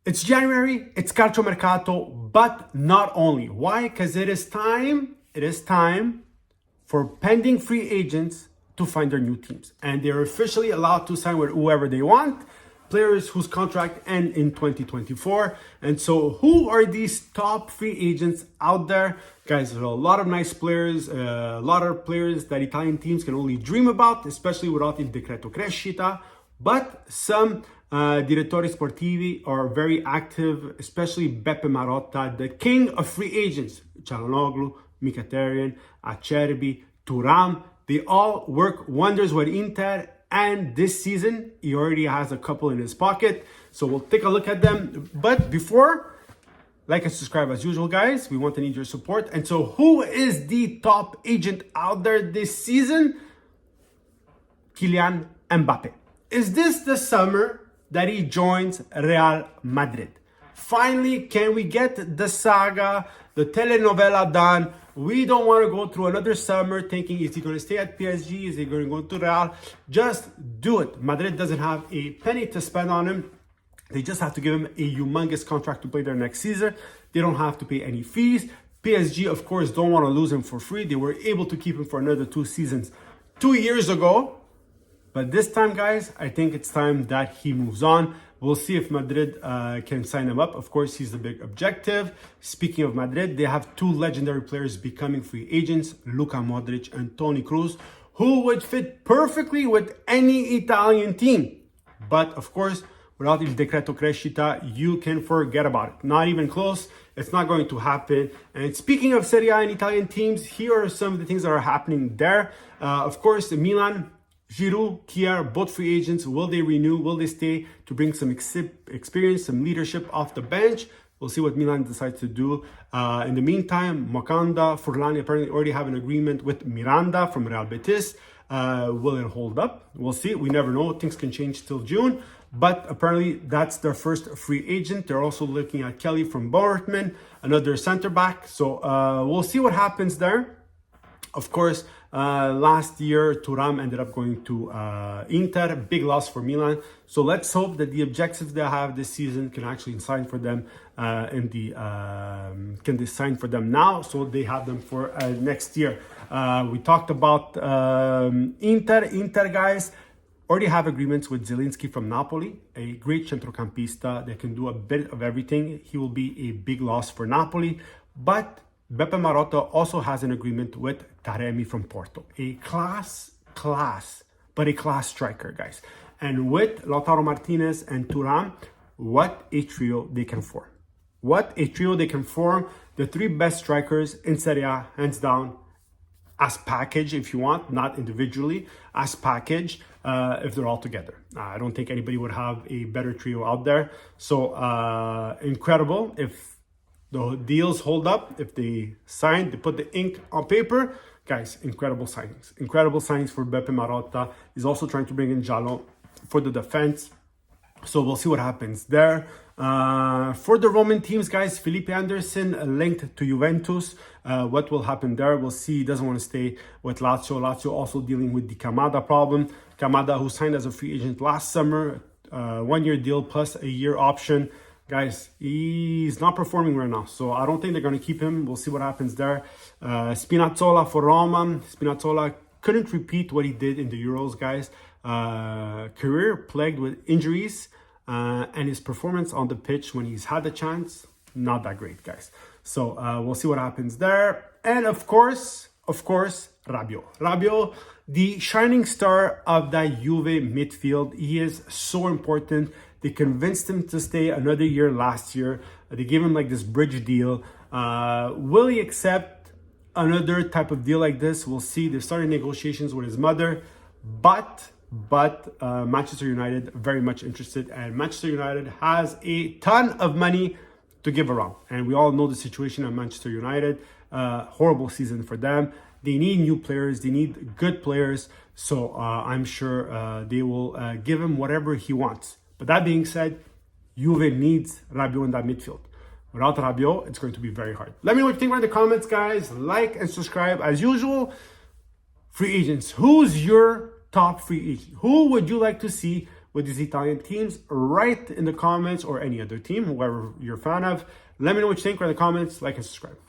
It's January, it's Calciomercato, but not only. Why? Because it is time for pending free agents to find their new teams. And they're officially allowed to sign with whoever they want, players whose contract end in 2024. And so who are these top free agents out there? Guys, there are a lot of nice players, a lot of players that Italian teams can only dream about, especially without il decreto crescita. But some direttori sportivi are very active, especially Beppe Marotta, the king of free agents. Çalhanoğlu, Mkhitaryan, Acerbi, Thuram, they all work wonders with Inter. And this season, he already has a couple in his pocket. So we'll take a look at them. But before, like and subscribe as usual, guys. We want to need your support. And so who is the top agent out there this season? Kylian Mbappe. Is this the summer that he joins Real Madrid? Finally, can we get the saga, the telenovela done? We don't want to go through another summer thinking, is he going to stay at PSG? Is he going to go to Real? Just do it. Madrid doesn't have a penny to spend on him. They just have to give him a humongous contract to play there next season. They don't have to pay any fees. PSG, of course, don't want to lose him for free. They were able to keep him for another 2 seasons 2 years ago. But this time, guys, I think it's time that he moves on. We'll see if Madrid can sign him up. Of course, he's the big objective. Speaking of Madrid, they have 2 legendary players becoming free agents, Luka Modric and Toni Kroos, who would fit perfectly with any Italian team. But of course, without il decreto crescita, you can forget about it. Not even close. It's not going to happen. And speaking of Serie A and Italian teams, here are some of the things that are happening there. Of course, Milan, Giroud, Kier, both free agents. Will they renew? Will they stay to bring some experience, some leadership off the bench? We'll see what Milan decides to do. In the meantime, Makanda, Furlani apparently already have an agreement with Miranda from Real Betis. Will it hold up? We'll see. We never know. Things can change till June. But apparently that's their first free agent. They're also looking at Kelly from Bournemouth, another center back. So we'll see what happens there. Of course, last year, Thuram ended up going to Inter. Big loss for Milan. So let's hope that the objectives they have this season can actually sign for them can they sign for them now so they have them for next year. We talked about Inter. Inter, guys, already have agreements with Zielinski from Napoli, a great centrocampista that can do a bit of everything. He will be a big loss for Napoli. But Beppe Marotta also has an agreement with Taremi from Porto. A class striker, guys. And with Lautaro Martinez and Thuram, what a trio they can form. What a trio they can form. The 3 best strikers in Serie A, hands down, as package if you want, not individually, as package if they're all together. I don't think anybody would have a better trio out there. So incredible if the deals hold up, if they sign, they put the ink on paper. Guys, incredible signings. Incredible signings for Beppe Marotta. He's also trying to bring in Giallo for the defense. So we'll see what happens there. For the Roman teams, guys, Felipe Anderson linked to Juventus. What will happen there? We'll see. He doesn't want to stay with Lazio. Lazio also dealing with the Kamada problem. Kamada, who signed as a free agent last summer, 1-year deal plus a year option. Guys, he's not performing right now, so I don't think they're going to keep him. We'll see what happens there. Spinazzola for Roma. Spinazzola couldn't repeat what he did in the Euros, guys. Career plagued with injuries, and his performance on the pitch when he's had the chance, not that great, guys. So we'll see what happens there. And of course, Rabiot. Rabiot, the shining star of that Juve midfield. He is so important. They convinced him to stay another year last year. They gave him like this bridge deal. Will he accept another type of deal like this? We'll see. They're starting negotiations with his mother. But Manchester United very much interested. And Manchester United has a ton of money to give around. And we all know the situation at Manchester United. Horrible season for them. They need new players. They need good players. So I'm sure they will give him whatever he wants. But that being said, Juve needs Rabiot in that midfield. Without Rabiot, it's going to be very hard. Let me know what you think in the comments, guys. Like and subscribe. As usual, free agents. Who's your top free agent? Who would you like to see with these Italian teams? Write in the comments, or any other team, whoever you're a fan of. Let me know what you think in the comments, like and subscribe.